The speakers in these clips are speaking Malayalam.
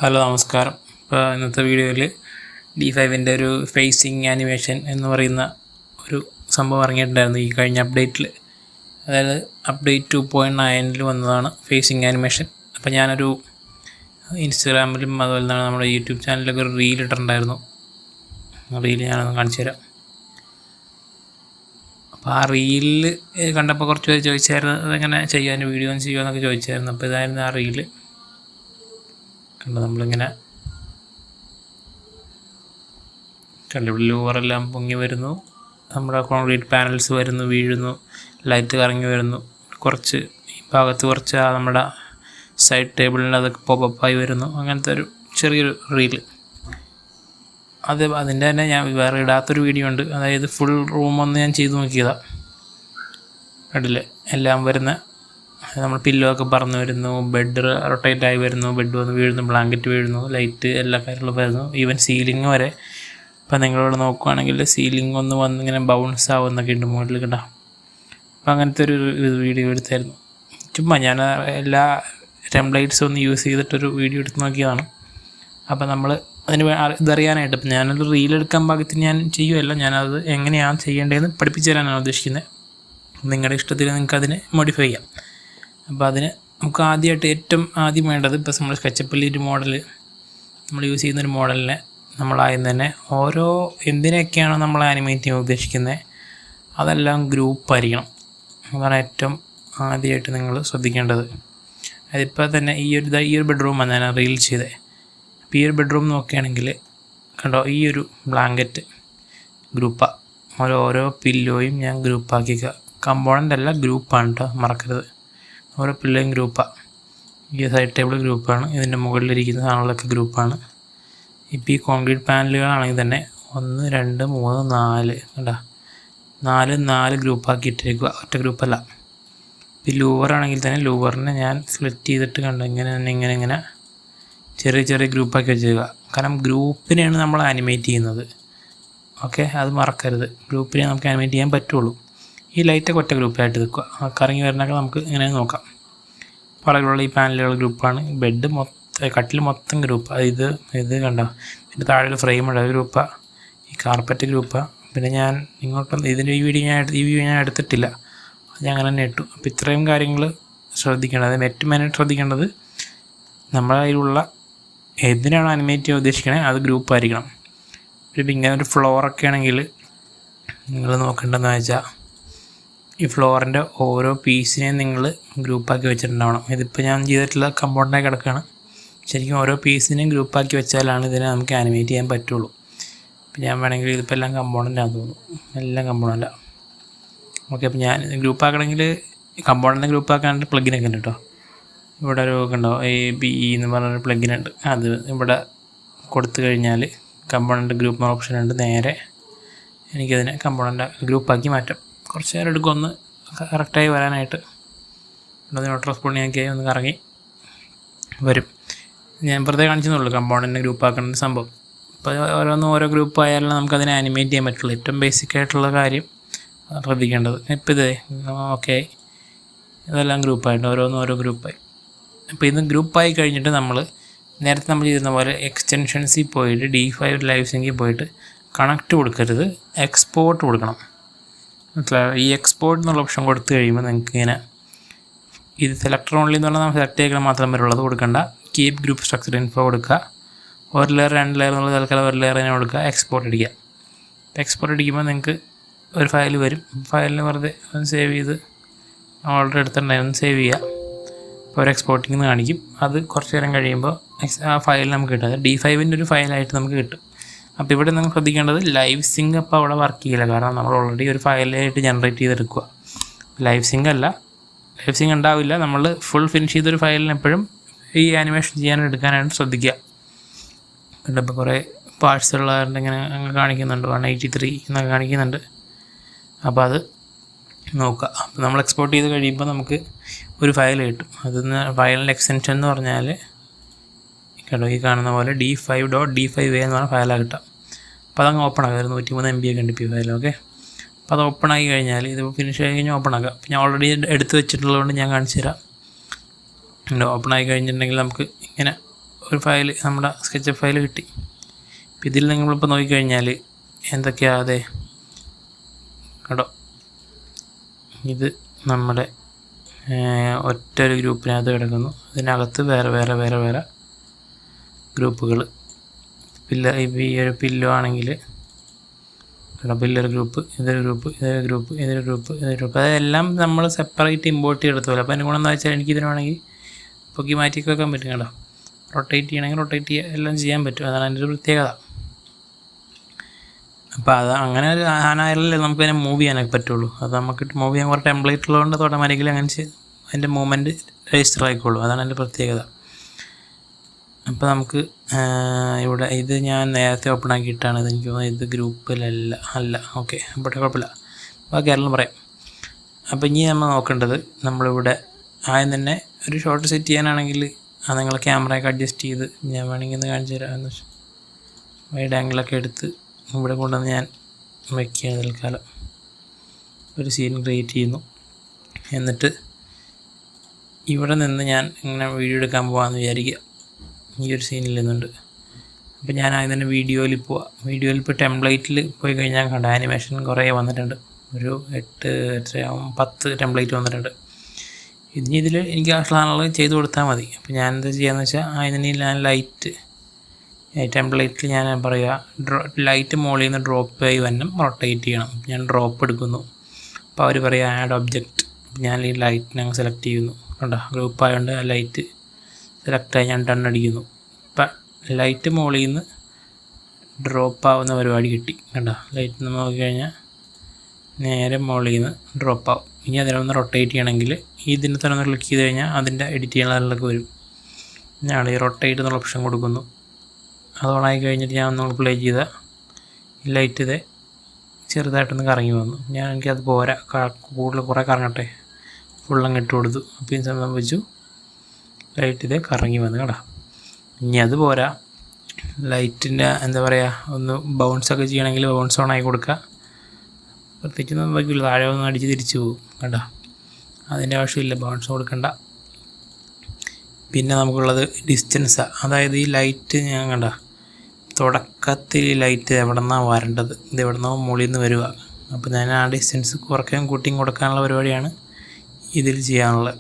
ഹലോ നമസ്കാരം. ഇപ്പോൾ ഇന്നത്തെ വീഡിയോയിൽ D5-ൻ്റെ ഒരു ഫേസിങ് ആനിമേഷൻ എന്ന് പറയുന്ന ഒരു സംഭവം ഇറങ്ങിയിട്ടുണ്ടായിരുന്നു ഈ കഴിഞ്ഞ അപ്ഡേറ്റിൽ. അതായത് അപ്ഡേറ്റ് 2.9 വന്നതാണ് ഫേസിങ് ആനിമേഷൻ. അപ്പോൾ ഞാനൊരു ഇൻസ്റ്റഗ്രാമിലും അതുപോലെ തന്നെ നമ്മുടെ യൂട്യൂബ് ചാനലിലൊക്കെ ഒരു റീൽ ഇട്ടിട്ടുണ്ടായിരുന്നു. റീൽ ഞാനൊന്ന് കാണിച്ചു തരാം. അപ്പോൾ ആ റീലിൽ കണ്ടപ്പോൾ കുറച്ച് പേര് ചോദിച്ചായിരുന്നു അതെങ്ങനെ ചെയ്യാൻ വീഡിയോ ഒന്ന് ചെയ്യുമെന്നൊക്കെ ചോദിച്ചായിരുന്നു. അപ്പോൾ ഇതായിരുന്നു ആ റീല്. കണ്ടോ, നമ്മളിങ്ങനെ ഇവിടെ ലൂവറെല്ലാം പൊങ്ങി വരുന്നു, നമ്മുടെ കോൺക്രീറ്റ് പാനൽസ് വരുന്നു, വീഴുന്നു, ലൈറ്റ് കറങ്ങി വരുന്നു, കുറച്ച് ഈ ഭാഗത്ത് കുറച്ച് നമ്മുടെ സൈഡ് ടേബിളിൽ അതൊക്കെ പോപ്പപ്പായി വരുന്നു. അങ്ങനത്തെ ഒരു ചെറിയൊരു റീല്. അതിൻ്റെ തന്നെ ഞാൻ വേറെ ഇടാത്തൊരു വീഡിയോ ഉണ്ട്. അതായത് ഫുൾ റൂമൊന്ന് ഞാൻ ചെയ്ത് നോക്കിയതാണ്. കണ്ടില്ലേ, എല്ലാം വരുന്ന നമ്മൾ പില്ലോ ഒക്കെ പറന്ന് വരുന്നു, ബെഡ് റൊട്ടേറ്റ് ആയി വരുന്നു, ബെഡ് വന്ന് വീഴുന്നു, ബ്ലാങ്കറ്റ് വീഴുന്നു, ലൈറ്റ് എല്ലാ കാര്യങ്ങളും വരുന്നു, ഈവൻ സീലിംഗ് വരെ. ഇപ്പം നിങ്ങളിവിടെ നോക്കുകയാണെങ്കിൽ സീലിംഗ് ഒന്ന് വന്ന് ഇങ്ങനെ ബൗൺസ് ആവുന്നൊക്കെ ഉണ്ട് മുകളിൽ കേട്ടോ. അപ്പം അങ്ങനത്തെ ഒരു വീഡിയോ എടുത്തായിരുന്നു. ചുമ്മാ ഞാൻ എല്ലാ ടെംപ്ലേറ്റ്സും ഒന്ന് യൂസ് ചെയ്തിട്ടൊരു വീഡിയോ എടുത്ത് നോക്കിയതാണ്. അപ്പം നമ്മൾ അതിന് ഇതറിയാനായിട്ട് ഇപ്പം ഞാനൊരു റീലെടുക്കാൻ പാകത്തിന് ഞാൻ ചെയ്യുമല്ല, ഞാനത് എങ്ങനെയാണ് ചെയ്യേണ്ടതെന്ന് പഠിപ്പിച്ചു തരാനാണ് ഉദ്ദേശിക്കുന്നത്. നിങ്ങളുടെ ഇഷ്ടത്തിൽ നിങ്ങൾക്ക് അതിനെ മോഡിഫൈ ചെയ്യാം. അപ്പോൾ അതിന് നമുക്ക് ഏറ്റവും ആദ്യം വേണ്ടത്, ഇപ്പോൾ നമ്മൾ സ്കെച്ചപ്പിൽ ഒരു മോഡൽ നമ്മൾ യൂസ് ചെയ്യുന്നൊരു മോഡലിനെ നമ്മളാദ്യം തന്നെ ഓരോ എന്തിനൊക്കെയാണോ നമ്മൾ ആനിമേറ്റ് ചെയ്യാൻ ഉദ്ദേശിക്കുന്നത് അതെല്ലാം ഗ്രൂപ്പായിരിക്കണം. അതാണ് ഏറ്റവും ആദ്യമായിട്ട് നിങ്ങൾ ശ്രദ്ധിക്കേണ്ടത്. അതിപ്പോൾ തന്നെ ഈ ഒരു ബെഡ്റൂമാണ് ഞാൻ റീൽ ചെയ്തത്. അപ്പോൾ ഈ ഒരു ബെഡ്റൂം നോക്കുകയാണെങ്കിൽ കണ്ടോ, ഈ ഒരു ബ്ലാങ്കറ്റ് ഗ്രൂപ്പാണ്. ഓരോ പില്ലോയും ഞാൻ ഗ്രൂപ്പാക്കിക്കുക. കമ്പോണൻ്റ് അല്ല, ഗ്രൂപ്പാണ് കേട്ടോ, മറക്കരുത്. ഓരോ പില്ലോയും ഗ്രൂപ്പാണ്. ഈ സൈഡ് ടേബിൾ ഗ്രൂപ്പാണ്, ഇതിൻ്റെ മുകളിലിരിക്കുന്ന സാധനങ്ങളൊക്കെ ഗ്രൂപ്പാണ്. ഇപ്പോൾ ഈ കോൺക്രീറ്റ് പാനലുകളാണെങ്കിൽ തന്നെ 1 2 3 4 കണ്ടോ, 4 ഗ്രൂപ്പാക്കിയിട്ടിരിക്കുക, ഒറ്റ ഗ്രൂപ്പല്ല. ഇപ്പോൾ ലൂവറാണെങ്കിൽ തന്നെ ലൂവറിനെ ഞാൻ സ്പ്ലിറ്റ് ചെയ്തിട്ട് കണ്ടോ ഇങ്ങനെ ചെറിയ ഗ്രൂപ്പാക്കി വെച്ചേക്കുക. കാരണം ഗ്രൂപ്പിനെയാണ് നമ്മൾ ആനിമേറ്റ് ചെയ്യുന്നത്. ഓക്കെ, അത് മറക്കരുത്. ഗ്രൂപ്പിനെ നമുക്ക് ആനിമേറ്റ് ചെയ്യാൻ പറ്റുള്ളൂ. ഈ ലൈറ്റൊക്കെ ഒറ്റ ഗ്രൂപ്പായിട്ട് നിൽക്കുക. കറങ്ങി വരുന്നതൊക്കെ നമുക്ക് ഇങ്ങനെ നോക്കാം. പലകളുള്ള ഈ പാനലുകൾ ഗ്രൂപ്പാണ്. ബെഡ് കട്ടിൽ മൊത്തം ഗ്രൂപ്പാണ്. ഇത് കണ്ടോ, പിന്നെ താഴെ ഫ്രെയിമുണ്ട്, അത് ഗ്രൂപ്പാണ്. ഈ കാർപ്പറ്റ് ഗ്രൂപ്പാണ്. പിന്നെ ഞാൻ ഇങ്ങോട്ടും ഇതിൻ്റെ ഈ വീഡിയോ ഞാൻ എടുത്തിട്ടില്ല, അത് ഞാൻ അങ്ങനെ തന്നെ ഇട്ടു. അപ്പോൾ ഇത്രയും കാര്യങ്ങൾ ശ്രദ്ധിക്കേണ്ടത്. അത് ഏറ്റവും മെയിനായിട്ട് ശ്രദ്ധിക്കേണ്ടത് നമ്മുടെ കയ്യിലുള്ള എന്തിനാണ് ആനിമേറ്റ് ചെയ്യാൻ ഉദ്ദേശിക്കണത് അത് ഗ്രൂപ്പായിരിക്കണം. ഇപ്പം ഇങ്ങനെ ഒരു ഫ്ലോറൊക്കെ ആണെങ്കിൽ നിങ്ങൾ നോക്കേണ്ടതെന്ന് വെച്ചാൽ ഈ ഫ്ലോറിൻ്റെ ഓരോ പീസിനെയും നിങ്ങൾ ഗ്രൂപ്പാക്കി വെച്ചിട്ടുണ്ടാവണം. ഇതിപ്പോൾ ഞാൻ ചെയ്തിട്ടുള്ള കമ്പോണൻ്റായി കിടക്കുകയാണ്. ശരിക്കും ഓരോ പീസിനെയും ഗ്രൂപ്പാക്കി വെച്ചാലാണ് ഇതിനെ നമുക്ക് ആനിമേറ്റ് ചെയ്യാൻ പറ്റുള്ളൂ. ഇപ്പം ഞാൻ വേണമെങ്കിൽ ഇതിപ്പോൾ എല്ലാം കമ്പോണൻ്റാണെന്ന് തോന്നുന്നു, എല്ലാം കമ്പോണൻ്റാണ്. ഓക്കെ, അപ്പോൾ ഞാൻ ഗ്രൂപ്പാക്കണമെങ്കിൽ കമ്പോണൻ്റ് ഗ്രൂപ്പാക്കാനായിട്ട് പ്ലഗിനൊക്കെ ഉണ്ട് കേട്ടോ. ഇവിടെ ഒരു കണ്ടോ ABE എന്ന് പറഞ്ഞൊരു പ്ലഗിനുണ്ട്. അത് ഇവിടെ കൊടുത്തു കഴിഞ്ഞാൽ കമ്പോണൻ്റ് ഗ്രൂപ്പ് ഓപ്ഷൻ ഉണ്ട്. നേരെ എനിക്കതിനെ കമ്പോണൻ്റ് ഗ്രൂപ്പാക്കി മാറ്റാം. കുറച്ച് നേരം എടുക്കും ഒന്ന് കറക്റ്റായി വരാനായിട്ട്. അതിനോട്ട് റെസ്പോണ്ടിങ്ങൊക്കെ ഒന്ന് കറങ്ങി വരും. ഞാൻ വെറുതെ കാണിച്ചെന്നുള്ളൂ കമ്പോണൻ്റ് ഗ്രൂപ്പാക്കേണ്ട സംഭവം. അപ്പോൾ ഓരോ ഗ്രൂപ്പ് ആയാലും നമുക്കതിനെ ആനിമേറ്റ് ചെയ്യാൻ പറ്റുള്ളൂ. ഏറ്റവും ബേസിക്കായിട്ടുള്ള കാര്യം ശ്രദ്ധിക്കേണ്ടത്. ഇപ്പോൾ ഇത് ഓക്കെ, ഇതെല്ലാം ഗ്രൂപ്പായിട്ട് ഓരോ ഗ്രൂപ്പായി. അപ്പോൾ ഇത് ഗ്രൂപ്പായി കഴിഞ്ഞിട്ട് നേരത്തെ നമ്മൾ ചെയ്യുന്ന പോലെ എക്സ്റ്റൻഷൻസിൽ പോയിട്ട് D5 ലൈവ് സിങ്കിൽ പോയിട്ട് കണക്റ്റ് കൊടുക്കരുത്, എക്സ്പോർട്ട് കൊടുക്കണം. ഈ എക്സ്പോർട്ട് എന്നുള്ള ഓപ്ഷൻ കൊടുത്തു കഴിയുമ്പോൾ നിങ്ങൾക്ക് ഇങ്ങനെ ഇത് സെലക്ടർ ഓൺലി എന്ന് പറഞ്ഞാൽ നമ്മൾ സെലക്ട് ചെയ്യണം മാത്രം വരുള്ളത് കൊടുക്കണ്ട. കീപ് ഗ്രൂപ്പ് സ്ട്രക്ചർ ഇൻഫോ കൊടുക്കുക. 1 ലെയർ 2 ലെയർ എന്നുള്ള തൽക്കാലം 1 ലെയർ തന്നെ കൊടുക്കുക. എക്സ്പോർട്ട് അടിക്കുക. എക്സ്പോർട്ട് അടിക്കുമ്പോൾ നിങ്ങൾക്ക് ഒരു ഫയൽ വരും. ഫയലിന് വെറുതെ ഒന്ന് സേവ് ചെയ്ത് ഓൾറെഡി എടുത്തിട്ടുണ്ടായി ഒന്ന് സേവ് ചെയ്യുക. ഇപ്പോൾ ഒരു എക്സ്പോർട്ടിംഗ് എന്ന് കാണിക്കും. അത് കുറച്ച് നേരം കഴിയുമ്പോൾ ആ ഫയൽ നമുക്ക് കിട്ടും. അത് D5-ൻ്റെ ഒരു ഫയലായിട്ട് നമുക്ക് കിട്ടും. അപ്പോൾ ഇവിടെ നിങ്ങൾ ശ്രദ്ധിക്കേണ്ടത് ലൈവ് സിങ്ക് അപ്പോൾ അവിടെ വർക്ക് ചെയ്യില്ല. കാരണം നമ്മൾ ഓൾറെഡി ഒരു ഫയലായിട്ട് ജനറേറ്റ് ചെയ്തെടുക്കുക. ലൈവ് സിങ്ക് ഉണ്ടാവില്ല. നമ്മൾ ഫുൾ ഫിനിഷ് ചെയ്തൊരു ഫയലിന് എപ്പോഴും ഈ ആനിമേഷൻ എടുക്കാനായിട്ട് ശ്രദ്ധിക്കുക. ഇപ്പോൾ കുറേ പാർട്സ് ഉള്ളതുകൊണ്ട് ഇങ്ങനെ കാണിക്കുന്നുണ്ട്, 183 എന്നൊക്കെ കാണിക്കുന്നുണ്ട്. അപ്പോൾ അത് നോക്കുക. അപ്പോൾ നമ്മൾ എക്സ്പോർട്ട് ചെയ്ത് കഴിയുമ്പോൾ നമുക്ക് ഒരു ഫയൽ കിട്ടും. അതിന്ന് ഫയലിൻ്റെ എക്സ്റ്റൻഷൻ എന്ന് പറഞ്ഞാൽ കേട്ടോ ഈ കാണുന്ന പോലെ D5.D5A എന്ന് പറഞ്ഞ ഫയലാണ് കിട്ടുക. അപ്പോൾ അതങ്ങ് ഓപ്പൺ ആക്കുക. 103 MB ഒക്കെ ഉണ്ട് ഇപ്പോൾ ഈ ഫയൽ. ഓക്കെ, അപ്പോൾ അത് ഓപ്പൺ ആക്കി കഴിഞ്ഞാൽ ഇത് ഫിനിഷ് ആയി കഴിഞ്ഞാൽ ഓപ്പൺ ആക്കുക. അപ്പോൾ ഞാൻ ഓൾറെഡി എടുത്ത് വെച്ചിട്ടുള്ളതുകൊണ്ട് ഞാൻ കാണിച്ചു തരാം. ഓപ്പൺ ആയി കഴിഞ്ഞിട്ടുണ്ടെങ്കിൽ നമുക്ക് ഇങ്ങനെ ഒരു ഫയൽ, നമ്മുടെ സ്കെച്ച് ഫയൽ കിട്ടി. അപ്പോൾ ഇതിൽ നിങ്ങളിപ്പോൾ നോക്കിക്കഴിഞ്ഞാൽ എന്തൊക്കെയാണ് അതെ കേട്ടോ, ഇത് നമ്മുടെ ഒറ്റ ഒരു ഗ്രൂപ്പിനകത്ത് കിടക്കുന്നു. ഇതിനകത്ത് വേറെ വേറെ വേറെ വേറെ ഗ്രൂപ്പുകൾ. ഈ ഒരു പില്ലോ ആണെങ്കിൽ കേട്ടോ, പില്ലൊരു ഗ്രൂപ്പ്, ഇതൊരു ഗ്രൂപ്പ്, ഇതൊരു ഗ്രൂപ്പ്, ഇതൊരു ഗ്രൂപ്പ്, ഇതൊരു ഗ്രൂപ്പ്. അതെല്ലാം നമ്മൾ സെപ്പറേറ്റ് ഇമ്പോർട്ട് ചെയ്തെടുത്തോളൂ. അപ്പോൾ അതിന് ഗുണമെന്ന് വെച്ചാൽ എനിക്ക് ഇതിന് വേണമെങ്കിൽ പൊക്കി മാറ്റിയൊക്കെ വെക്കാൻ പറ്റും കേട്ടോ. റൊട്ടേറ്റ് ചെയ്യണമെങ്കിൽ റൊട്ടേറ്റ് ചെയ്യുക, എല്ലാം ചെയ്യാൻ പറ്റും. അതാണ് അതിൻ്റെ ഒരു പ്രത്യേകത. അപ്പോൾ അത് അങ്ങനെ ഒരു ആനായാലല്ലേ നമുക്കതിനെ മൂവ് ചെയ്യാനൊക്കെ പറ്റുള്ളൂ. അത് നമുക്ക് മൂവ് ചെയ്യാൻ കുറേ ടെംപ്ലേറ്റ് ഉള്ളതുകൊണ്ട് അത് ഓട്ടോമാറ്റിക്കലി അങ്ങനെ അതിൻ്റെ മൂവ്മെൻറ്റ് രജിസ്റ്റർ ആയിക്കോളൂ. അതാണ് അതിൻ്റെ പ്രത്യേകത. അപ്പോൾ നമുക്ക് ഇവിടെ ഇത് ഞാൻ നേരത്തെ ഓപ്പൺ ആക്കിയിട്ടാണ്. ഇത് എനിക്ക് തോന്നുന്നത് ഇത് ഗ്രൂപ്പിലല്ല. ഓക്കെ, അപ്പോൾ കുഴപ്പമില്ല, ബാക്കി എല്ലാം പറയാം. അപ്പോൾ ഇനി നമ്മൾ നോക്കേണ്ടത്, നമ്മളിവിടെ ആദ്യം തന്നെ ഒരു ഷോട്ട് സെറ്റ് ചെയ്യാനാണെങ്കിൽ അത് നിങ്ങൾ ക്യാമറയൊക്കെ അഡ്ജസ്റ്റ് ചെയ്ത്, ഞാൻ വേണമെങ്കിൽ ഒന്ന് കാണിച്ചു തരാം. എന്ന് വെച്ചാൽ വൈഡ് ആംഗിളൊക്കെ എടുത്ത് ഇവിടെ കൊണ്ടുവന്ന് ഞാൻ വയ്ക്കുകയാണ്. തൽക്കാലം ഒരു സീൻ ക്രിയേറ്റ് ചെയ്യുന്നു. എന്നിട്ട് ഇവിടെ നിന്ന് ഞാൻ ഇങ്ങനെ വീഡിയോ എടുക്കാൻ പോകാമെന്ന് വിചാരിക്കുക. ഈ ഒരു സീനിൽ നിന്നുണ്ട്. അപ്പോൾ ഞാൻ ആദ്യം തന്നെ വീഡിയോയിൽ പോവാം. വീഡിയോയിൽ ഇപ്പോൾ ടെംപ്ലേറ്റിൽ പോയി കഴിഞ്ഞാൽ കണ്ട ആനിമേഷൻ കുറേ വന്നിട്ടുണ്ട്. ഒരു 10 ടെംപ്ലേറ്റ് വന്നിട്ടുണ്ട്. ഇതിൽ എനിക്ക് ആവശ്യമുള്ള ചെയ്ത് കൊടുത്താൽ മതി. അപ്പോൾ ഞാൻ എന്താ ചെയ്യാന്ന് വെച്ചാൽ അതിന് ഞാൻ ലൈറ്റ് ടെംപ്ലേറ്റിൽ ഞാൻ പറയുക ലൈറ്റ് മുകളിൽ നിന്ന് ഡ്രോപ്പ് ആയി വന്നം റൊട്ടേറ്റ് ചെയ്യണം. ഞാൻ ഡ്രോപ്പ് എടുക്കുന്നു. അപ്പോൾ അവർ പറയുക ആഡ് ഒബ്ജക്റ്റ്. ഞാൻ ഈ ലൈറ്റിനെ സെലക്ട് ചെയ്യുന്നു. കണ്ടോ, ഗ്രൂപ്പ് ആയതുകൊണ്ട് ആ ലൈറ്റ് സെലക്റ്റായി ഞാൻ ഡൺ അടിക്കുന്നു. ഇപ്പം ലൈറ്റ് മുകളിൽ നിന്ന് ഡ്രോപ്പ് ആവുന്ന പരിപാടി കിട്ടി. കണ്ടോ, ലൈറ്റ് നമ്മൾ നോക്കിക്കഴിഞ്ഞാൽ നേരെ മുകളിൽ നിന്ന് ഡ്രോപ്പ് ആവും. ഇനി അതിനൊന്ന് റൊട്ടേറ്റ് ചെയ്യണമെങ്കിൽ ഇതിനെ തന്നെ ഒന്ന് ക്ലിക്ക് ചെയ്ത് കഴിഞ്ഞാൽ അതിൻ്റെ എഡിറ്റ് ചെയ്യാനുള്ളതൊക്കെ വരും. ഞാൻ ഈ റൊട്ടേറ്റ് എന്നുള്ള ഓപ്ഷൻ കൊടുക്കുന്നു. അത് ഓണായി കഴിഞ്ഞിട്ട് ഞാൻ ഒന്ന് പ്ലേ ചെയ്ത ഈ ലൈറ്റ് ഇതേ ചെറുതായിട്ടൊന്ന് കറങ്ങി വന്നു. എനിക്കത് പോരാ, കൂടുതൽ കുറേ കറങ്ങട്ടെ, ഫുള്ളങ്ങ് ഇട്ട് കൊടുത്തു. അപ്പോൾ ഇത് സംഭവിച്ചു, ലൈറ്റ് ഇതേ കറങ്ങി വന്നു കേട്ടോ. ഇനി അത് പോരാ, ലൈറ്റിൻ്റെ എന്താ പറയുക, ഒന്ന് ബൗൺസൊക്കെ ചെയ്യണമെങ്കിൽ ബൗൺസ് ഓൺ ആയി കൊടുക്കുക. പ്രത്യേകിച്ചൊന്നും വയ്ക്കില്ല, താഴെ ഒന്ന് അടിച്ച് തിരിച്ചു പോകും കേട്ടോ. അതിൻ്റെ ആവശ്യമില്ല, ബൗൺസ് കൊടുക്കണ്ട. പിന്നെ നമുക്കുള്ളത് ഡിസ്റ്റൻസാണ്. അതായത് ഈ ലൈറ്റ് ഞാൻ കണ്ട തുടക്കത്തിൽ ലൈറ്റ് എവിടെ നിന്നാണ് വരേണ്ടത്, ഇത് എവിടെ നിന്നോ മുകളിൽ നിന്ന് വരിക. അപ്പോൾ ഞാൻ ആ ഡിസ്റ്റൻസ് കുറയ്ക്കാൻ കൂട്ടിയും കൊടുക്കാനുള്ള പരിപാടിയാണ് ഇതിൽ ചെയ്യാനുള്ളത്.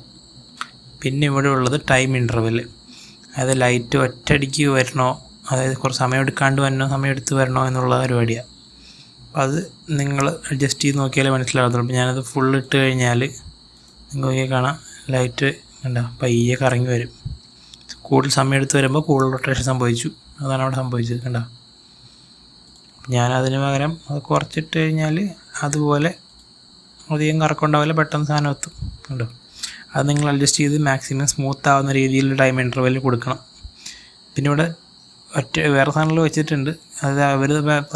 പിന്നെ ഇവിടെ ഉള്ളത് ടൈം ഇൻ്റർവെൽ. അതായത് ലൈറ്റ് ഒറ്റയടിക്ക് വരണോ, അതായത് കുറച്ച് സമയം എടുക്കാണ്ട് വരണോ, സമയം എടുത്ത് വരണോ എന്നുള്ള പരിപാടിയാണ്. അപ്പോൾ അത് നിങ്ങൾ അഡ്ജസ്റ്റ് ചെയ്ത് നോക്കിയാലേ മനസ്സിലാകത്തുള്ളൂ. അപ്പോൾ ഞാനത് ഫുൾ ഇട്ട് കഴിഞ്ഞാൽ നിങ്ങൾക്ക് കാണാം ലൈറ്റ് കണ്ട പയ്യെ കറങ്ങി വരും. കൂടുതൽ സമയം എടുത്ത് വരുമ്പോൾ കൂടുതൽ റൊട്ടേഷൻ സംഭവിച്ചു. അതാണ് അവിടെ സംഭവിച്ചത് കണ്ട. ഞാനതിന് പകരം അത് കുറച്ചിട്ട് കഴിഞ്ഞാൽ അതുപോലെ അധികം കറക്കമുണ്ടാവില്ല, പെട്ടെന്ന് സാധനം എത്തും കണ്ടോ. അത് നിങ്ങൾ അഡ്ജസ്റ്റ് ചെയ്ത് മാക്സിമം സ്മൂത്ത് ആവുന്ന രീതിയിൽ ടൈം ഇൻ്റർവെൽ കൊടുക്കണം. പിന്നെ ഇവിടെ വേറെ സാധനങ്ങൾ വെച്ചിട്ടുണ്ട്. അത് അവർ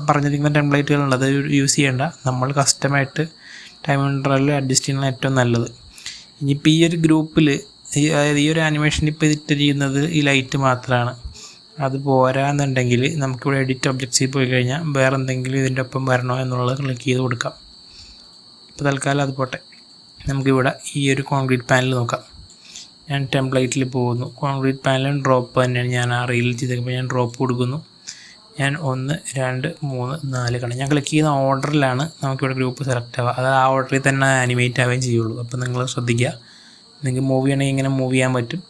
പറഞ്ഞിരിക്കുന്ന ടെംപ്ലേറ്റുകളുണ്ട്, അത് യൂസ് ചെയ്യേണ്ട. നമ്മൾ കസ്റ്റമായിട്ട് ടൈം ഇൻ്റർവെൽ അഡ്ജസ്റ്റ് ചെയ്യുന്നതാണ് ഏറ്റവും നല്ലത്. ഇനിയിപ്പോൾ ഈ ഒരു ഗ്രൂപ്പിൽ അതായത് ഈ ഒരു ആനിമേഷൻ ഇപ്പോൾ ഇതിട്ട് ചെയ്യുന്നത് ഈ ലൈറ്റ് മാത്രമാണ്. അത് പോരാന്നുണ്ടെങ്കിൽ നമുക്കിവിടെ എഡിറ്റ് ഒബ്ജക്ട്സിൽ പോയി കഴിഞ്ഞാൽ വേറെ എന്തെങ്കിലും ഇതിൻ്റെ ഒപ്പം വരണോ എന്നുള്ളത് ക്ലിക്ക് ചെയ്ത് കൊടുക്കാം. ഇപ്പോൾ തൽക്കാലം അത് പോട്ടെ. നമുക്കിവിടെ ഈ ഒരു കോൺക്രീറ്റ് പാനൽ നോക്കാം. ഞാൻ ടെംപ്ലേറ്റിൽ പോകുന്നു. കോൺക്രീറ്റ് പാനലും ഡ്രോപ്പ് തന്നെയാണ് ഞാൻ ആ റീൽ ചെയ്തപ്പോൾ ഞാൻ ഡ്രോപ്പ് കൊടുക്കുന്നു. ഞാൻ 1 2 3 4 കണം ഞാൻ ക്ലിക്ക് ചെയ്യുന്ന ഓർഡറിലാണ് നമുക്കിവിടെ ഗ്രൂപ്പ് സെലക്ട് ആവുക. അത് ആ ഓർഡറിൽ തന്നെ ആനിമേറ്റ് ആവുകയും ചെയ്യുള്ളൂ. അപ്പോൾ നിങ്ങൾ ശ്രദ്ധിക്കുക, നിങ്ങൾക്ക് മൂവ് ചെയ്യണമെങ്കിൽ ഇങ്ങനെ മൂവ് ചെയ്യാൻ പറ്റും.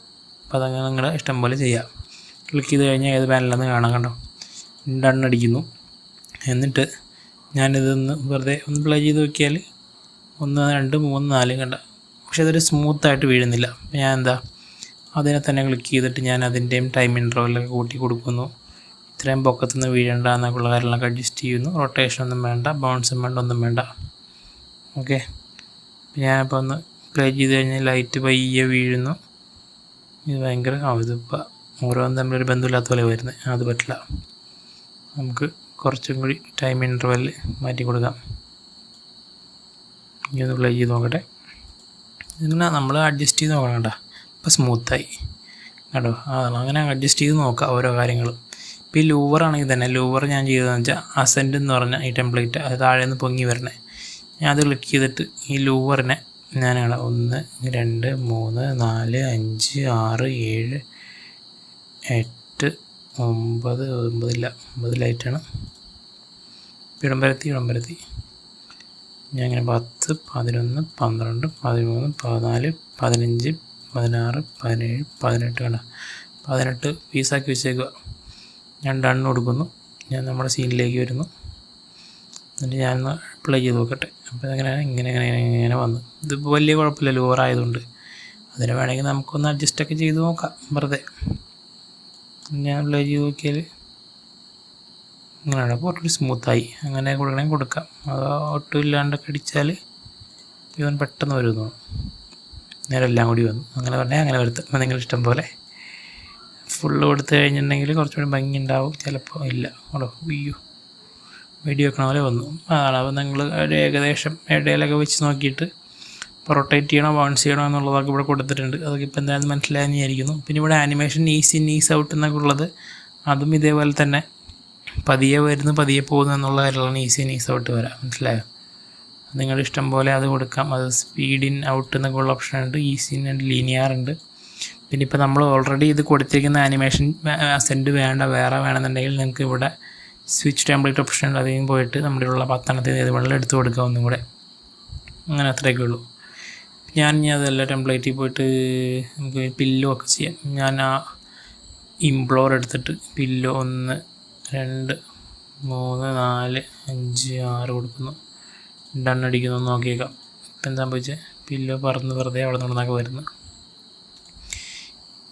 അപ്പോൾ അതങ്ങനെ നിങ്ങൾ ഇഷ്ടം പോലെ ചെയ്യാം. ക്ലിക്ക് ചെയ്ത് കഴിഞ്ഞാൽ ഏത് പാനലാണെന്ന് കാണാം കണ്ടോ, ഡൺ അടിക്കുന്നു. എന്നിട്ട് ഞാനിതൊന്ന് വെറുതെ ഒന്ന് പ്ലേ ചെയ്ത് നോക്കിയാൽ 1 2 3 4 കണ്ട, പക്ഷേ അതൊരു സ്മൂത്തായിട്ട് വീഴുന്നില്ല. അപ്പോൾ ഞാൻ അതിനെ തന്നെ ക്ലിക്ക് ചെയ്തിട്ട് ഞാൻ അതിൻ്റെയും ടൈം ഇൻ്റർവെല്ലൊക്കെ കൂട്ടി കൊടുക്കുന്നു. ഇത്രയും പൊക്കത്തുനിന്ന് വീഴേണ്ട എന്നൊക്കെയുള്ള കാര്യങ്ങളൊക്കെ അഡ്ജസ്റ്റ് ചെയ്യുന്നു. റൊട്ടേഷൻ ഒന്നും വേണ്ട, ബൗൺസും വേണ്ട, ഒന്നും വേണ്ട. ഓക്കെ, ഞാനിപ്പോൾ ഒന്ന് പ്ലേ ചെയ്ത് കഴിഞ്ഞാൽ ലൈറ്റ് പയ്യെ വീഴുന്നു. ഇത് ഭയങ്കര ഇതിപ്പോൾ ഓരോന്നും തമ്മിലൊരു ബന്ധമില്ലാത്ത പോലെ വരുന്നത്, അത് പറ്റില്ല. നമുക്ക് കുറച്ചും കൂടി ടൈം ഇൻ്റർവെൽ മാറ്റി കൊടുക്കാം. ഇനി ഒന്ന് പ്ലേ ചെയ്ത് നോക്കട്ടെ. ഇങ്ങനെ നമ്മൾ അഡ്ജസ്റ്റ് ചെയ്ത് നോക്കണം കേട്ടോ. ഇപ്പോൾ സ്മൂത്തായി കേട്ടോ. അതാണ് അങ്ങനെ അഡ്ജസ്റ്റ് ചെയ്ത് നോക്കാം ഓരോ കാര്യങ്ങളും. ഇപ്പോൾ ഈ ലൂവറാണെങ്കിൽ തന്നെ ലൂവർ ഞാൻ ചെയ്തതെന്ന് വെച്ചാൽ അസെൻഡ് എന്ന് പറഞ്ഞ ഈ ടെംപ്ലേറ്റ് അത് താഴെ നിന്ന് പൊങ്ങി വരണേ. ഞാൻ അത് ക്ലിക്ക് ചെയ്തിട്ട് ഈ ലൂവറിനെ ഞാനാണ് 1 2 3 4 5 6 7 8 9 ലൈറ്റാണ്. ഇടം പരത്തി ഞാൻ ഇങ്ങനെ 10, 11, 12, 13, 14, 15, 16, 17, 18 കണ്ട 18 പീസാക്കി വെച്ചേക്കുക. ഞാൻ ഡൺ കൊടുക്കുന്നു. ഞാൻ നമ്മുടെ സീനിലേക്ക് വരുന്നു. എന്നിട്ട് ഞാനൊന്ന് പ്ലേ ചെയ്ത് നോക്കട്ടെ. അപ്പോൾ ഇങ്ങനെ വന്നു. ഇതിപ്പോൾ വലിയ കുഴപ്പമില്ല, ലോവർ ആയതുകൊണ്ട്. അതിന് വേണമെങ്കിൽ നമുക്കൊന്ന് അഡ്ജസ്റ്റൊക്കെ ചെയ്ത് നോക്കാം വെറുതെ. ഞാൻ പ്ലേ ചെയ്ത് നോക്കിയാൽ അങ്ങനെയാണ്. അപ്പോൾ കുറച്ച് സ്മൂത്തായി. അങ്ങനെ കൊടുക്കണമെങ്കിൽ കൊടുക്കാം. അത് ഒട്ടും ഇല്ലാണ്ടൊക്കെ അടിച്ചാൽ ഇവൻ പെട്ടെന്ന് വരുന്നു. നേരെ എല്ലാം കൂടി വന്നു. അങ്ങനെ പറഞ്ഞാൽ അങ്ങനെ വരുത്തും. നിങ്ങൾ ഇഷ്ടം പോലെ ഫുള്ള് കൊടുത്തു കഴിഞ്ഞിട്ടുണ്ടെങ്കിൽ കുറച്ചുകൂടി ഭംഗി ഉണ്ടാവും. ചിലപ്പോൾ ഇല്ല. വീഡിയോ വെക്കണ പോലെ വന്നു. അതാണ്. അപ്പോൾ നിങ്ങൾ ഒരു ഏകദേശം ഇടയിലൊക്കെ വെച്ച് നോക്കിയിട്ട് ഇപ്പോൾ റൊട്ടേറ്റ് ചെയ്യണോ ബൗൺസ് ചെയ്യണോ എന്നുള്ളതൊക്കെ ഇവിടെ കൊടുത്തിട്ടുണ്ട്. അതൊക്കെ ഇപ്പോൾ എന്തായാലും മനസ്സിലായെന്ന് വിചാരിക്കുന്നു. പിന്നെ ഇവിടെ animation is in is out എന്നൊക്കെ ഉള്ളത്, അതും ഇതേപോലെ തന്നെ പതിയെ വരുന്നു പതിയെ പോകുന്നു എന്നുള്ള കാര്യങ്ങളാണ്. ഈസി ഇൻ ഈസ് ഔട്ട് വരാം. മനസ്സിലായോ? നിങ്ങളുടെ ഇഷ്ടം പോലെ അത് കൊടുക്കാം. അത് സ്പീഡ് ഇൻ ഔട്ട് എന്നൊക്കെ ഉള്ള ഓപ്ഷൻ ഉണ്ട്. ഈസി ഇൻ ആൻഡ് ലീനിയർ ഉണ്ട്. പിന്നെ ഇപ്പോൾ നമ്മൾ ഓൾറെഡി ഇത് കൊടുത്തിരിക്കുന്ന ആനിമേഷൻ അസെൻഡ് വേണ്ട, വേറെ വേണമെന്നുണ്ടെങ്കിൽ നിങ്ങൾക്ക് ഇവിടെ സ്വിച്ച് ടെംപ്ലേറ്റ് ഓപ്ഷൻ ഉണ്ട്. അതിൽ പോയിട്ട് നമ്മുടെ ഉള്ള 10 ഏത് വെള്ളം എടുത്ത് കൊടുക്കുക ഒന്നും കൂടെ. അങ്ങനെ അത്രയൊക്കെ ഉള്ളൂ. ഇനി അതല്ല ടെംപ്ലേറ്റിൽ പോയിട്ട് നമുക്ക് പില്ലോ ഒക്കെ ചെയ്യാം. ഞാൻ ആ ഇംപ്ലോർ എടുത്തിട്ട് പില്ലോ 1, 2, 3, 4, 5, 6 കൊടുക്കുന്നു. ഡൺ അടിക്കുന്നു. നോക്കിയേക്കാം ഇപ്പം എന്താ സംഭവിച്ചത്. പില്ലോ പറന്ന് വെറുതെ അവിടെ നിന്നൊക്കെ വരുന്നു.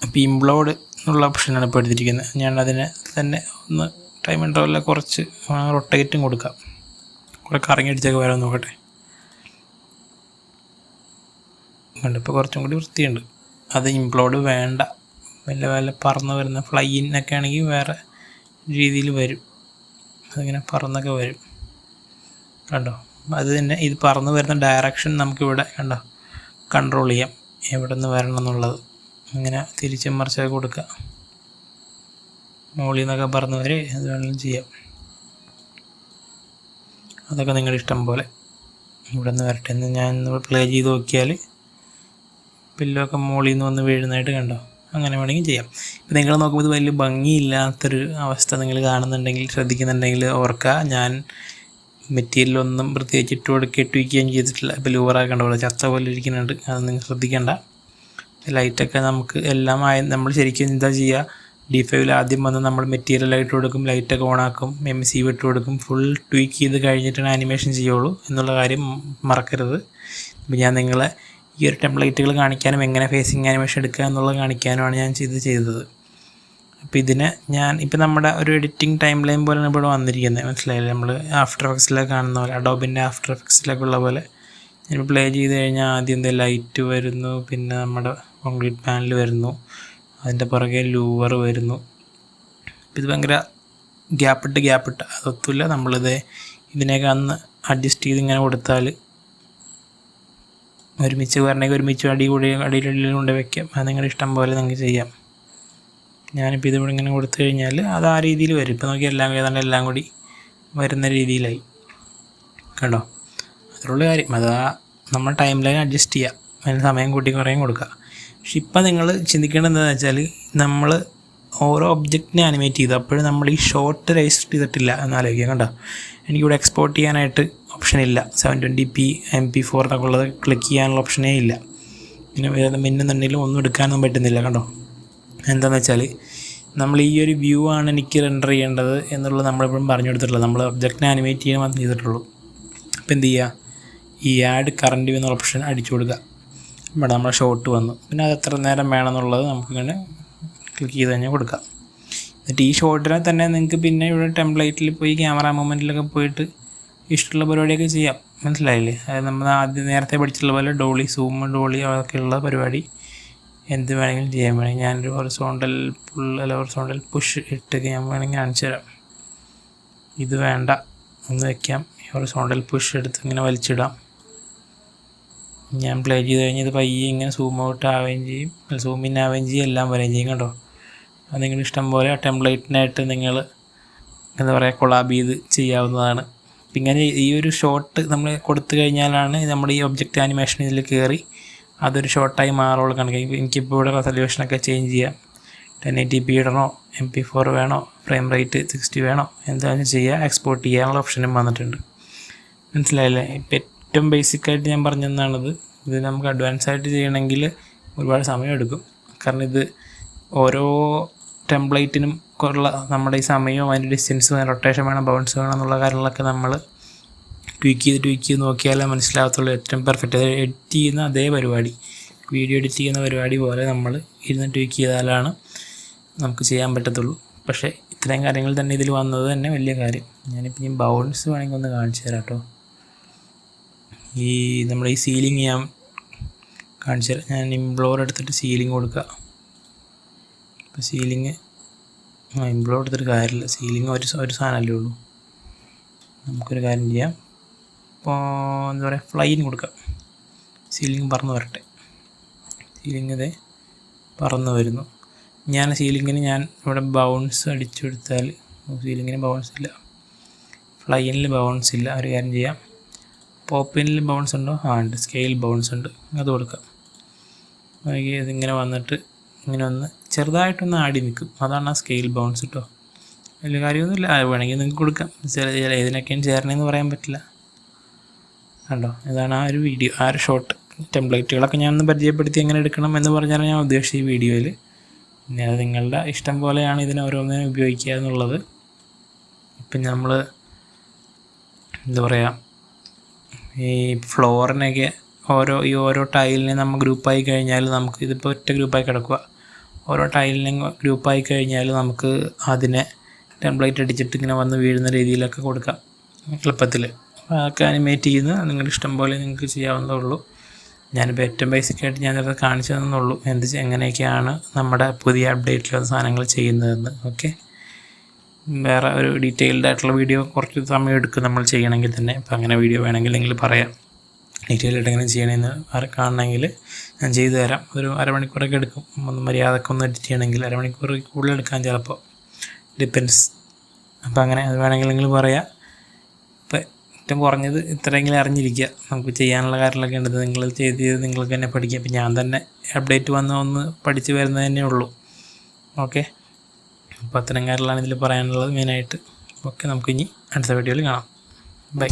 അപ്പോൾ ഇംപ്ലോഡ് എന്നുള്ള ഓപ്ഷനാണ് ഇപ്പോൾ എടുത്തിരിക്കുന്നത്. ഞാൻ അതിനെ തന്നെ ഒന്ന് ടൈം ഇൻ്റർവെല്ലിൽ കുറച്ച് റൊട്ടേറ്റും കൊടുക്കാം. കൂടെ കറങ്ങി അടിച്ചൊക്കെ വരാൻ നോക്കട്ടെ. ഇപ്പോൾ കുറച്ചും കൂടി വൃത്തിയുണ്ട്. അത് ഇംപ്ലോഡ് വേണ്ട. വല്ല പറന്ന് വരുന്ന ഫ്ലൈയിനൊക്കെ ആണെങ്കിൽ വേറെ രീതിയിൽ വരും. അതിങ്ങനെ പറന്നൊക്കെ വരും. കണ്ടോ? അത് തന്നെ ഇത് പറന്ന് വരുന്ന ഡയറക്ഷൻ നമുക്കിവിടെ കണ്ടോ കൺട്രോൾ ചെയ്യാം, എവിടെ നിന്ന് വരണം എന്നുള്ളത്. ഇങ്ങനെ തിരിച്ചും മറിച്ചൊക്കെ കൊടുക്കുക. മുകളിൽ നിന്നൊക്കെ പറന്ന് വരെ അത് വേണമെങ്കിലും ചെയ്യാം. അതൊക്കെ നിങ്ങളുടെ ഇഷ്ടം പോലെ. ഇവിടെ നിന്ന് വരട്ടെ എന്ന് ഞാൻ പ്ലേ ചെയ്ത് നോക്കിയാൽ പില്ലൊക്കെ മുകളിൽ നിന്ന് വന്ന് വീഴുന്നതായിട്ട് കണ്ടോ. അങ്ങനെ വേണമെങ്കിൽ ചെയ്യാം. ഇപ്പം നിങ്ങൾ നോക്കുമ്പോൾ ഇത് വലിയ ഭംഗിയില്ലാത്തൊരു അവസ്ഥ നിങ്ങൾ കാണുന്നുണ്ടെങ്കിൽ, ശ്രദ്ധിക്കുന്നുണ്ടെങ്കിൽ ഓർക്കുക, ഞാൻ മെറ്റീരിയലൊന്നും പ്രത്യേകിച്ച് ഇട്ട് കൊടുക്കുകയും ചെയ്തിട്ടില്ല. ഇപ്പോൾ ലൂവറാക്കേണ്ട പോലെ ചത്ത പോലെ ഇരിക്കുന്നുണ്ട്. അത് നിങ്ങൾ ശ്രദ്ധിക്കേണ്ട. ലൈറ്റൊക്കെ നമുക്ക് എല്ലാം നമ്മൾ ശരിക്കും എന്താ ചെയ്യുക, D5 ആദ്യം വന്ന് നമ്മൾ മെറ്റീരിയലായിട്ട് കൊടുക്കും, ലൈറ്റൊക്കെ ഓണാക്കും, MCU ഇട്ട് കൊടുക്കും, ഫുൾ ട്വീക്ക് ചെയ്ത് കഴിഞ്ഞിട്ടാണ് ആനിമേഷൻ ചെയ്യുള്ളൂ എന്നുള്ള കാര്യം മറക്കരുത്. ഇപ്പോൾ ഞാൻ നിങ്ങളെ ഈ ഒരു ടെംപ്ലേറ്റുകൾ കാണിക്കാനും എങ്ങനെ ഫേസിങ് ആനിമേഷൻ എടുക്കുക എന്നുള്ളത് കാണിക്കാനുമാണ് ഞാൻ ചെയ്തത്. അപ്പോൾ ഇതിനെ ഇപ്പം നമ്മുടെ ഒരു എഡിറ്റിംഗ് ടൈം ലൈൻ പോലെയാണ് ഇവിടെ വന്നിരിക്കുന്നത്. മനസ്സിലായില്ലേ? നമ്മൾ ആഫ്റ്റർ എഫക്ട്സിലൊക്കെ കാണുന്ന പോലെ, അഡോബിൻ്റെ ആഫ്റ്റർ എഫക്ട്സിലൊക്കെ ഉള്ള പോലെ ഞാനിപ്പോൾ പ്ലേ ചെയ്ത് കഴിഞ്ഞാൽ ആദ്യം ലൈറ്റ് വരുന്നു, പിന്നെ നമ്മുടെ കോൺക്രീറ്റ് പാനൽ വരുന്നു, അതിൻ്റെ പുറകെ ലൂവർ വരുന്നു. ഇത് ഭയങ്കര ഗ്യാപ്പിട്ട് അതൊത്തുമില്ല. ഇതിനെയൊക്കെ അന്ന് അഡ്ജസ്റ്റ് ചെയ്ത് ഇങ്ങനെ കൊടുത്താൽ ഒരുമിച്ച് വരണമെങ്കിൽ ഒരുമിച്ച് അടിയിൽ കൊണ്ട് വയ്ക്കാം. അത് നിങ്ങളുടെ ഇഷ്ടം പോലെ നിങ്ങൾക്ക് ചെയ്യാം. ഞാനിപ്പോൾ ഇതിവിടെ ഇങ്ങനെ കൊടുത്തു കഴിഞ്ഞാൽ അത് ആ രീതിയിൽ വരും. ഇപ്പോൾ നോക്കി എല്ലാം കൂടി വരുന്ന രീതിയിലായി. കണ്ടോ? അതിലുള്ള കാര്യം അതാ നമ്മൾ ടൈം ലൈൻ അഡ്ജസ്റ്റ് ചെയ്യുക, അതിന് സമയം കൂട്ടി കുറേയും കൊടുക്കുക. പക്ഷെ ഇപ്പം നിങ്ങൾ ചിന്തിക്കേണ്ടത് എന്താണെന്ന് വെച്ചാൽ, നമ്മൾ ഓരോ ഒബ്ജക്റ്റിനെ ആനിമേറ്റ് ചെയ്തു, അപ്പോഴും നമ്മൾ ഈ ഷോർട്ട് രജിസ്റ്റർ ചെയ്തിട്ടില്ല എന്നാലോചിക്കുക. കണ്ടോ? എനിക്കിവിടെ എക്സ്പോർട്ട് ചെയ്യാനായിട്ട് ഓപ്ഷനില്ല. 720p MP4 എന്നൊക്കെ ഉള്ളത് ക്ലിക്ക് ചെയ്യാനുള്ള ഓപ്ഷനേ ഇല്ല. പിന്നെ വേറെ മിന്നുന്നുണ്ടെങ്കിലും ഒന്നും എടുക്കാനൊന്നും പറ്റുന്നില്ല. കണ്ടോ? എന്താണെന്ന് വെച്ചാൽ നമ്മൾ ഈ ഒരു വ്യൂ ആണ് എനിക്ക് റെൻഡർ ചെയ്യേണ്ടത് എന്നുള്ളത് നമ്മളെപ്പോഴും പറഞ്ഞു കൊടുത്തിട്ടുള്ളത്. നമ്മൾ ഒബ്ജക്റ്റിനെ ആനിമേറ്റ് ചെയ്യാൻ മാത്രം ചെയ്തിട്ടുള്ളൂ. അപ്പോൾ എന്ത് ചെയ്യുക, ഈ ആഡ് കറൻറ്റ് വ്യൂ എന്നുള്ള ഓപ്ഷൻ അടിച്ചു കൊടുക്കുക. ഇവിടെ നമ്മൾ ഷോട്ട് വന്നു. പിന്നെ അത് എത്ര നേരം വേണമെന്നുള്ളത് നമുക്കിങ്ങനെ ക്ലിക്ക് ചെയ്ത് കഴിഞ്ഞാൽ കൊടുക്കാം. എന്നിട്ട് ഈ ഷോട്ടിനെ തന്നെ നിങ്ങൾക്ക് പിന്നെ ഇവിടെ ടെംപ്ലേറ്റിൽ പോയി ക്യാമറ മൂവ്മെൻറ്റിലൊക്കെ പോയിട്ട് ഇഷ്ടമുള്ള പരിപാടിയൊക്കെ ചെയ്യാം. മനസ്സിലായില്ലേ? അതായത് നമ്മൾ ആദ്യം നേരത്തെ പഠിച്ചിട്ടുള്ള പോലെ ഡോളി അതൊക്കെയുള്ള പരിപാടി എന്ത് വേണമെങ്കിലും ചെയ്യാൻ വേണമെങ്കിൽ ഞാനൊരു ഹൊറിസോണ്ടൽ പുഷ് ഇട്ട് ഞാൻ വേണമെങ്കിൽ കാണിച്ചു തരാം. ഇത് വേണ്ട, ഒന്ന് വയ്ക്കാം. ഹൊറിസോണ്ടൽ പുഷ് എടുത്ത് ഇങ്ങനെ വലിച്ചിടാം. ഞാൻ പ്ലേ ചെയ്ത് കഴിഞ്ഞ് ഇത് പയ്യെ ഇങ്ങനെ സൂം ഔട്ട് ആവുകയും ചെയ്യും, സൂം ഇൻ ആവുകയും ചെയ്യും, എല്ലാം വരികയും ചെയ്യും. കണ്ടോ? അത് നിങ്ങളുടെ ഇഷ്ടം പോലെ ആ ടെംപ്ലേറ്റിനായിട്ട് നിങ്ങൾ എന്താ പറയുക കൊളാബ് ചെയ്ത് ചെയ്യാവുന്നതാണ്. ഇങ്ങനെ ഈ ഒരു ഷോട്ട് നമ്മൾ കൊടുത്തു കഴിഞ്ഞാലാണ് നമ്മുടെ ഈ ഒബ്ജക്റ്റ് ആനിമേഷൻ ഇതിൽ കയറി അതൊരു ഷോർട്ടായി മാറുള്ളൂ. കണക്ക് എനിക്കിപ്പോൾ ഇവിടെ റെസൊല്യൂഷനൊക്കെ ചേഞ്ച് ചെയ്യാം. 1080p ഇടണോ, MP4 വേണോ, ഫ്രെയിം റേറ്റ് 60 വേണോ, എന്താണെന്ന് ചെയ്യുക. എക്സ്പോർട്ട് ചെയ്യാനുള്ള ഓപ്ഷനും വന്നിട്ടുണ്ട്. മനസ്സിലായില്ലേ? ഇപ്പം ഏറ്റവും ബേസിക്കായിട്ട് ഞാൻ പറഞ്ഞതെന്നാണിത്. ഇത് നമുക്ക് അഡ്വാൻസ് ആയിട്ട് ചെയ്യണമെങ്കിൽ ഒരുപാട് സമയമെടുക്കും. കാരണം ഇത് ഓരോ ടെംപ്ലേറ്റിനും ഉള്ള നമ്മുടെ ഈ സമയവും അതിൻ്റെ ഡിസ്റ്റൻസ് റൊട്ടേഷൻ വേണം, ബൗൺസ് വേണം എന്നുള്ള കാര്യങ്ങളൊക്കെ നമ്മൾ ട്വീക്ക് ചെയ്ത് നോക്കിയാലേ മനസ്സിലാകത്തുള്ളൂ. ഏറ്റവും പെർഫെക്റ്റ് എഡിറ്റ് ചെയ്യുന്ന അതേ പരിപാടി, വീഡിയോ എഡിറ്റ് ചെയ്യുന്ന പരിപാടി പോലെ നമ്മൾ ഇരുന്ന് ട്വീക്ക് ചെയ്താലാണ് നമുക്ക് ചെയ്യാൻ പറ്റത്തുള്ളൂ. പക്ഷേ ഇത്രയും കാര്യങ്ങൾ തന്നെ ഇതിൽ വന്നത് തന്നെ വലിയ കാര്യം. ഞാനിപ്പോൾ ഈ ബൗൺസ് വേണമെങ്കിൽ ഒന്ന് കാണിച്ചു തരാം കേട്ടോ. ഈ നമ്മുടെ ഈ സീലിംഗ് ഞാൻ കാണിച്ചു തരാം. ഞാൻ ഇംപ്ലോർ എടുത്തിട്ട് സീലിംഗ് കൊടുക്കുക. ഇപ്പോൾ സീലിംഗ് ഇംപ്ലോർ എടുത്തിട്ട് കാര്യമില്ല, സീലിംഗ് ഒരു സാധനമല്ലേ ഉള്ളൂ. നമുക്കൊരു കാര്യം ചെയ്യാം. ഇപ്പോൾ എന്താ പറയുക, ഫ്ലൈൻ കൊടുക്കാം. സീലിംഗ് പറന്ന് വരട്ടെ. സീലിംഗ് ഇതേ പറന്ന് വരുന്നു. സീലിങ്ങിന് ഇവിടെ ബൗൺസ് അടിച്ചു കൊടുത്താൽ സീലിങ്ങിന് ബൗൺസ് ഇല്ല, ഫ്ലൈനിൽ ബൗൺസ് ഇല്ല. ഒരു കാര്യം ചെയ്യാം, പോപ്പിനിൽ ബൗൺസ് ഉണ്ടോ? ഉണ്ട്, സ്കെയിൽ ബൗൺസ് ഉണ്ട്, അത് കൊടുക്കാം. ഇതിങ്ങനെ വന്നിട്ട് ഇങ്ങനെ ഒന്ന് ചെറുതായിട്ടൊന്ന് ആടി നിൽക്കും, അതാണ് ആ സ്കെയിൽ ബൗൺസ് കേട്ടോ. വലിയ കാര്യമൊന്നുമില്ല, വേണമെങ്കിൽ നിങ്ങൾക്ക് കൊടുക്കാം. ഏതിനൊക്കെയാണ് ചേരണമെന്ന് പറയാൻ പറ്റില്ല. കണ്ടോ, ഇതാണ് ആ ഒരു വീഡിയോ, ആ ഒരു ഷോർട്ട്. ടെംപ്ലേറ്റുകളൊക്കെ ഞാനൊന്ന് പരിചയപ്പെടുത്തി എങ്ങനെ എടുക്കണം എന്ന് പറഞ്ഞാണ് ഞാൻ ഉദ്ദേശിച്ച ഈ വീഡിയോയിൽ. പിന്നെ അത് നിങ്ങളുടെ ഇഷ്ടം പോലെയാണ് ഇതിനെ ഓരോന്നിനും ഉപയോഗിക്കുക എന്നുള്ളത്. ഇപ്പം നമ്മൾ എന്താ പറയുക, ഈ ഫ്ലോറിനൊക്കെ ഓരോ ടൈലിനെ നമ്മൾ ഗ്രൂപ്പായി കഴിഞ്ഞാൽ നമുക്ക് ഇതിപ്പോൾ ഒറ്റ ഗ്രൂപ്പായി കിടക്കുക. ഓരോ ടൈലിനെയും ഗ്രൂപ്പായി കഴിഞ്ഞാൽ നമുക്ക് അതിനെ ടെംപ്ലേറ്റ് അടിച്ചിട്ട് ഇങ്ങനെ വന്ന് വീഴുന്ന രീതിയിലൊക്കെ കൊടുക്കാം എളുപ്പത്തിൽ. അതൊക്കെ അനിമേറ്റ് ചെയ്യുന്നത് നിങ്ങളുടെ ഇഷ്ടം പോലെ നിങ്ങൾക്ക് ചെയ്യാവുന്നതേ ഉള്ളൂ. ഞാനിപ്പോൾ ഏറ്റവും ബേസിക്കായിട്ട് ഞാനത് കാണിച്ചു തന്നുള്ളൂ എങ്ങനെയൊക്കെയാണ് നമ്മുടെ പുതിയ അപ്ഡേറ്റിൽ സാധനങ്ങൾ ചെയ്യുന്നതെന്ന്. ഓക്കെ, വേറെ ഒരു ഡീറ്റെയിൽഡ് ആയിട്ടുള്ള വീഡിയോ കുറച്ച് സമയം എടുക്കും നമ്മൾ ചെയ്യണമെങ്കിൽ തന്നെ. ഇപ്പോൾ അങ്ങനെ വീഡിയോ വേണമെങ്കിൽ നിങ്ങൾ പറയാം, ഡീറ്റെയിൽഡ് എങ്ങനെ ചെയ്യണമെന്ന് കാണണമെങ്കിൽ ഞാൻ ചെയ്തു തരാം. ഒരു അരമണിക്കൂറൊക്കെ എടുക്കും, ഒന്ന് മര്യാദക്ക് ഒന്ന് എഡിറ്റ് ചെയ്യണമെങ്കിൽ അരമണിക്കൂർ കൂടുതൽ എടുക്കാൻ ചിലപ്പോൾ, ഡിപ്പെൻസ്. അപ്പോൾ അങ്ങനെ അത് വേണമെങ്കിൽ നിങ്ങൾ പറയാം. ഇപ്പോൾ ഏറ്റവും കുറഞ്ഞത് ഇത്രയെങ്കിലും അറിഞ്ഞിരിക്കുക, നമുക്ക് ചെയ്യാനുള്ള കാര്യങ്ങളൊക്കെ ഉണ്ട്. നിങ്ങൾ ചെയ്ത് നിങ്ങൾക്ക് തന്നെ പഠിക്കാം. ഇപ്പം ഞാൻ തന്നെ അപ്ഡേറ്റ് ഒന്ന് പഠിച്ച് വരുന്നത് തന്നെ ഉള്ളൂ. ഓക്കെ, അപ്പോൾ അത്തരം കാര്യങ്ങളാണ് ഇതിൽ പറയാനുള്ളത് മെയിനായിട്ട്. ഓക്കെ, നമുക്കിനി അടുത്ത വീഡിയോയിൽ കാണാം. ബൈ.